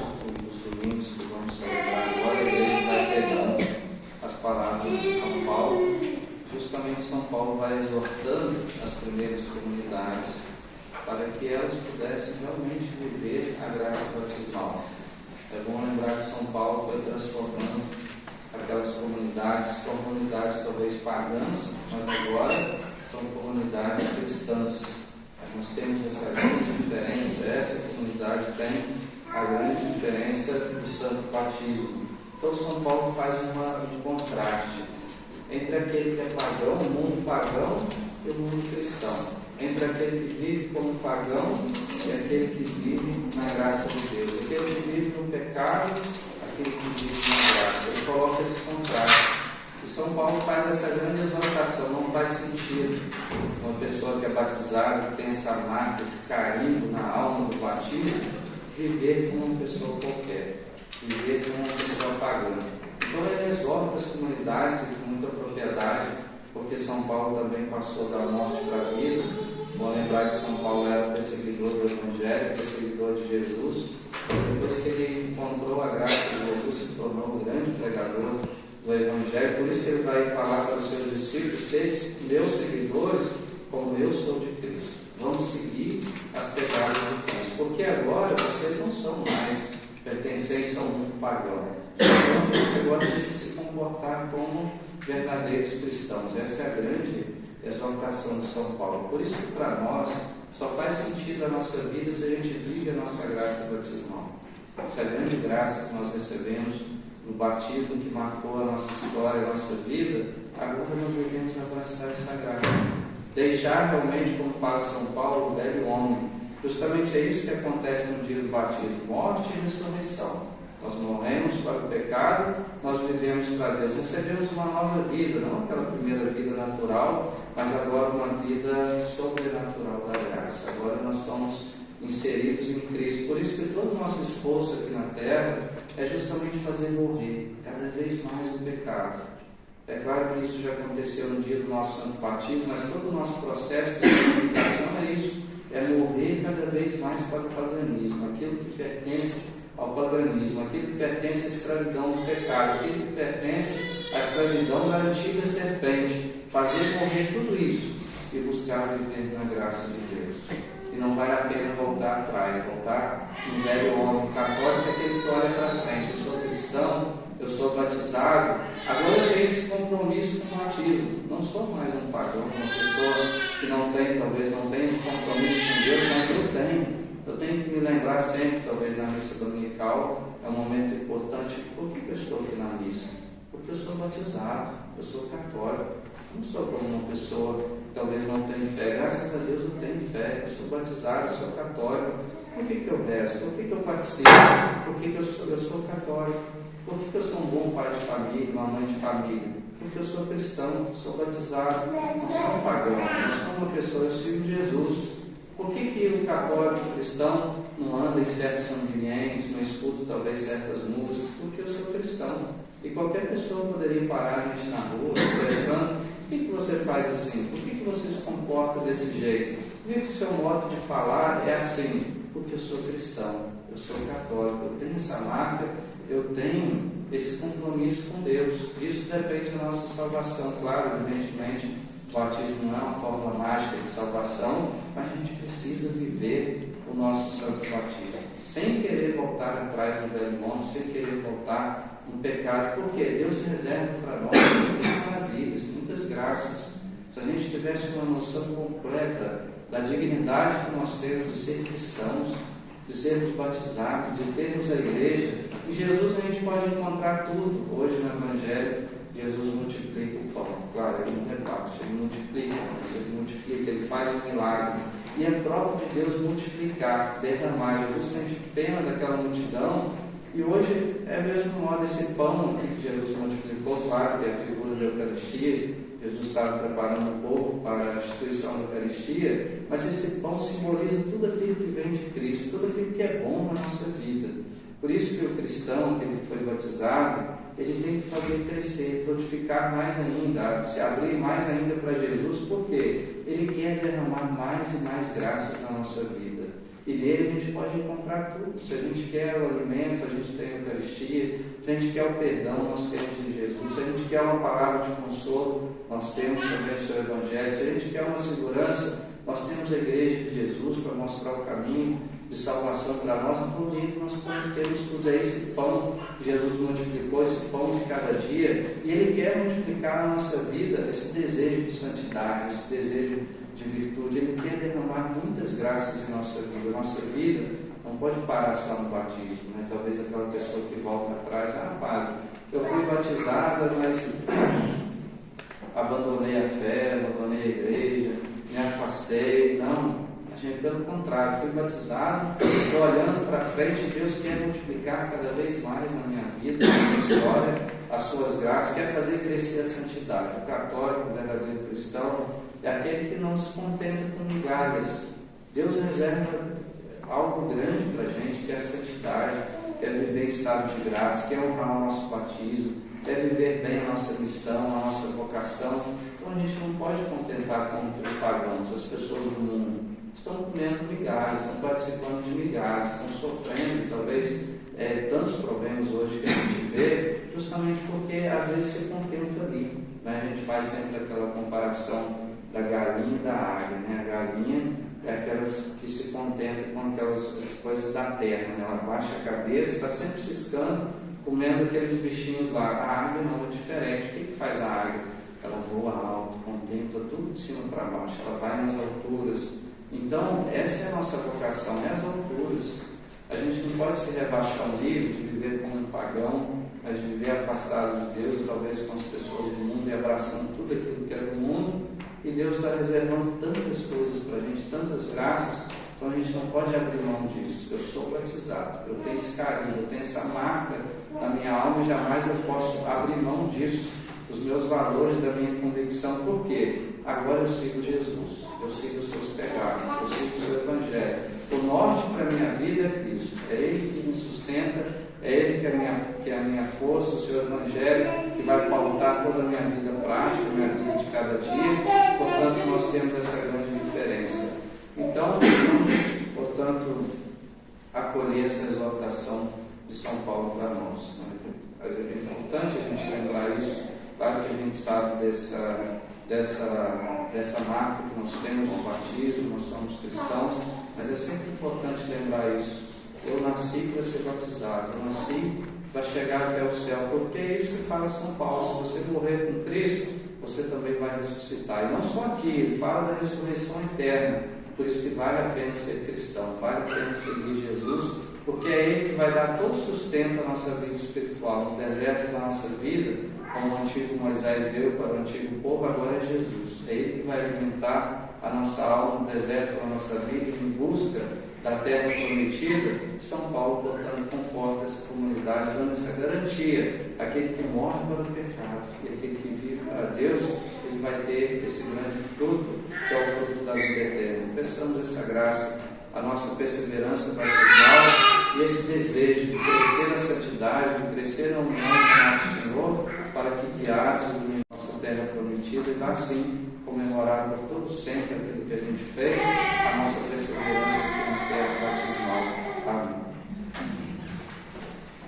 os domingos que vamos celebrar agora, a igreja vai pegando as palavras de São Paulo. Justamente São Paulo vai exortando as primeiras comunidades para que elas pudessem realmente viver a graça batismal. É bom lembrar que São Paulo foi transformando aquelas comunidades talvez pagãs, mas agora são comunidades cristãs. Nós temos essa grande diferença, essa comunidade tem a grande diferença do santo batismo. Então São Paulo faz um contraste entre aquele que é pagão, o mundo pagão, e o mundo cristão. Entre aquele que vive como pagão e aquele que vive na graça de Deus. Aquele que vive no pecado, aquele que vive na graça. Ele coloca esse contraste. E São Paulo faz essa grande exortação. Não faz sentido uma pessoa que é batizada, que tem essa marca, esse carimbo na alma do batismo, viver como uma pessoa qualquer, viver como uma pessoa pagã. Então ele exorta as comunidades e com muita propriedade, porque São Paulo também passou da morte para a vida. Bom lembrar que São Paulo era perseguidor do Evangelho, perseguidor de Jesus. Depois que ele encontrou a graça de Jesus, se tornou um grande pregador do Evangelho. Por isso que ele vai falar para os seus discípulos: sede meus seguidores, como eu sou de Cristo. Vamos seguir as pegadas de Cristo, porque agora vocês não são mais pertencentes ao mundo pagão. Então, agora a gente se comportar como verdadeiros cristãos. Essa é a grande exortação de São Paulo. Por isso que para nós só faz sentido a nossa vida se a gente vive a nossa graça batismal. Essa grande graça que nós recebemos no batismo, que marcou a nossa história, a nossa vida, agora nós devemos abraçar essa graça. Deixar realmente, como fala São Paulo, o velho homem. Justamente é isso que acontece no dia do batismo: morte e ressurreição. Nós morremos para o pecado, nós vivemos para Deus, recebemos uma nova vida, não aquela primeira vida natural, mas agora uma vida sobrenatural da graça. Agora nós somos inseridos em Cristo. Por isso que todo o nosso esforço aqui na terra é justamente fazer morrer cada vez mais o pecado. É claro que isso já aconteceu no dia do nosso santo batismo, mas todo o nosso processo de santificação é isso: é morrer cada vez mais para o paganismo, aquilo que pertence ao paganismo, aquilo que pertence à escravidão do pecado, aquilo que pertence à escravidão da antiga serpente. Fazer morrer tudo isso e buscar viver na graça de Deus. E não vale a pena voltar atrás, voltar no velho homem católico, aquele que olha para frente: eu sou cristão, eu sou batizado, agora eu tenho esse compromisso com o batismo. Não sou mais um pagão, uma pessoa que talvez não tenha esse compromisso com Deus, mas eu tenho. Eu tenho que me lembrar sempre, talvez na missa dominical, é um momento importante. Por que eu estou aqui na missa? Porque eu sou batizado, eu sou católico. Eu não sou como uma pessoa que talvez não tenha fé. Graças a Deus eu tenho fé, eu sou batizado, eu sou católico. Por que eu rezo? Por que eu participo? Por que eu sou católico? Por que eu sou um bom pai de família, uma mãe de família? Porque eu sou cristão, sou batizado, não sou um pagão, não sou uma pessoa, eu sigo Jesus. Por que o católico cristão não anda em certos ambientes, não escuta talvez certas músicas? Porque eu sou cristão. E qualquer pessoa poderia parar a gente na rua, conversando: por que você faz assim? Por que você se comporta desse jeito? Por que o seu modo de falar é assim? Porque eu sou cristão, eu sou católico, eu tenho essa marca, eu tenho esse compromisso com Deus. Isso depende da nossa salvação, claro, evidentemente. O batismo não é uma fórmula mágica de salvação, mas a gente precisa viver o nosso santo batismo, sem querer voltar atrás no velho homem, sem querer voltar no pecado, porque Deus reserva para nós muitas maravilhas, muitas graças. Se a gente tivesse uma noção completa da dignidade que nós temos de ser cristãos, de sermos batizados, de termos a igreja, em Jesus a gente pode encontrar tudo. Hoje no Evangelho, Jesus multiplica o pão. Claro, ele não reparte, ele multiplica, ele faz um milagre. E é próprio de Deus multiplicar, derramar. Jesus sente pena daquela multidão. E hoje é o mesmo modo esse pão aqui que Jesus multiplicou, claro, que é a figura da Eucaristia. Jesus estava preparando o povo para a instituição da Eucaristia, mas esse pão simboliza tudo aquilo que vem de Cristo, tudo aquilo que é bom na nossa vida. Por isso que o cristão, aquele que foi batizado, ele tem que fazer crescer, frutificar mais ainda, se abrir mais ainda para Jesus, porque ele quer derramar mais e mais graças na nossa vida. E nele a gente pode encontrar tudo. Se a gente quer o alimento, a gente tem a Eucaristia. Se a gente quer o perdão, nós temos em Jesus. Se a gente quer uma palavra de consolo, nós temos também o seu Evangelho. Se a gente quer uma segurança, nós temos a Igreja de Jesus para mostrar o caminho de salvação para nós. Então, nele nós temos tudo. É esse pão que Jesus multiplicou, esse pão de cada dia. E Ele quer multiplicar na nossa vida esse desejo de santidade, esse desejo de virtude. Ele quer derramar muitas graças em nossa vida. Nossa vida não pode parar só no batismo, né? Talvez aquela pessoa que volta atrás, padre, eu fui batizada, mas abandonei a fé, abandonei a igreja, me afastei. Não, a gente, pelo contrário, fui batizado, estou olhando para frente. Deus quer multiplicar cada vez mais na minha vida, na minha história, as suas graças, quer fazer crescer a santidade. O católico, o verdadeiro cristão, é aquele que não se contenta com migalhas. Deus reserva algo grande para a gente, que é a santidade, que é viver em estado de graça, que é honrar o nosso batismo, é viver bem a nossa missão, a nossa vocação. Então a gente não pode contentar com os pagãos, as pessoas do mundo. Estão comendo migalhas, estão participando de migalhas, estão sofrendo, talvez, tantos problemas hoje que a gente vê, justamente porque às vezes se contenta ali. Né? A gente faz sempre aquela comparação da galinha e da águia, né? A galinha é aquelas que se contenta com aquelas coisas da terra, né? Ela baixa a cabeça, está sempre ciscando, comendo aqueles bichinhos lá. A águia não é diferente. O que faz a águia? Ela voa alto, contempla tudo de cima para baixo, ela vai nas alturas. Então, essa é a nossa vocação, é as alturas. A gente não pode se rebaixar um nível de viver como um pagão, mas de viver afastado de Deus, talvez com as pessoas do mundo e abraçando tudo aquilo que é do mundo. E Deus está reservando tantas coisas para a gente, tantas graças, então a gente não pode abrir mão disso. Eu sou batizado, eu tenho esse carinho, eu tenho essa marca na minha alma e jamais eu posso abrir mão disso, dos meus valores, da minha convicção. Por quê? Agora eu sigo Jesus, eu sigo os seus pecados, eu sigo o seu Evangelho. O norte para a minha vida é Cristo, é Ele que me sustenta, é Ele que é a minha força, o seu Evangelho que vai pautar toda a minha vida prática, a minha vida de cada dia. Portanto, nós temos essa grande diferença. Então, portanto, acolher essa exortação de São Paulo para nós. É importante a gente lembrar isso. Claro que a gente sabe dessa marca que nós temos no batismo, nós somos cristãos, mas é sempre importante lembrar isso. Eu nasci para ser batizado, eu nasci para chegar até o céu, porque é isso que fala São Paulo. Se você morrer com Cristo, você também vai ressuscitar. E não só aqui, ele fala da ressurreição eterna. Por isso que vale a pena ser cristão, vale a pena seguir Jesus, porque é Ele que vai dar todo o sustento à nossa vida espiritual. No deserto da nossa vida, como o antigo Moisés deu para o antigo povo, agora é Jesus. É Ele que vai alimentar a nossa alma no deserto da nossa vida, em busca da terra prometida. São Paulo, portanto, conforta essa comunidade, dando essa garantia. Aquele que morre para o pecado e aquele que vive para Deus, ele vai ter esse grande fruto, que é o fruto da vida eterna. Peçamos essa graça, a nossa perseverança batismal e esse desejo de crescer na santidade, de crescer na união com o nosso Senhor, para que guiados a nossa terra prometida e assim comemorar por todo sempre aquilo que a gente fez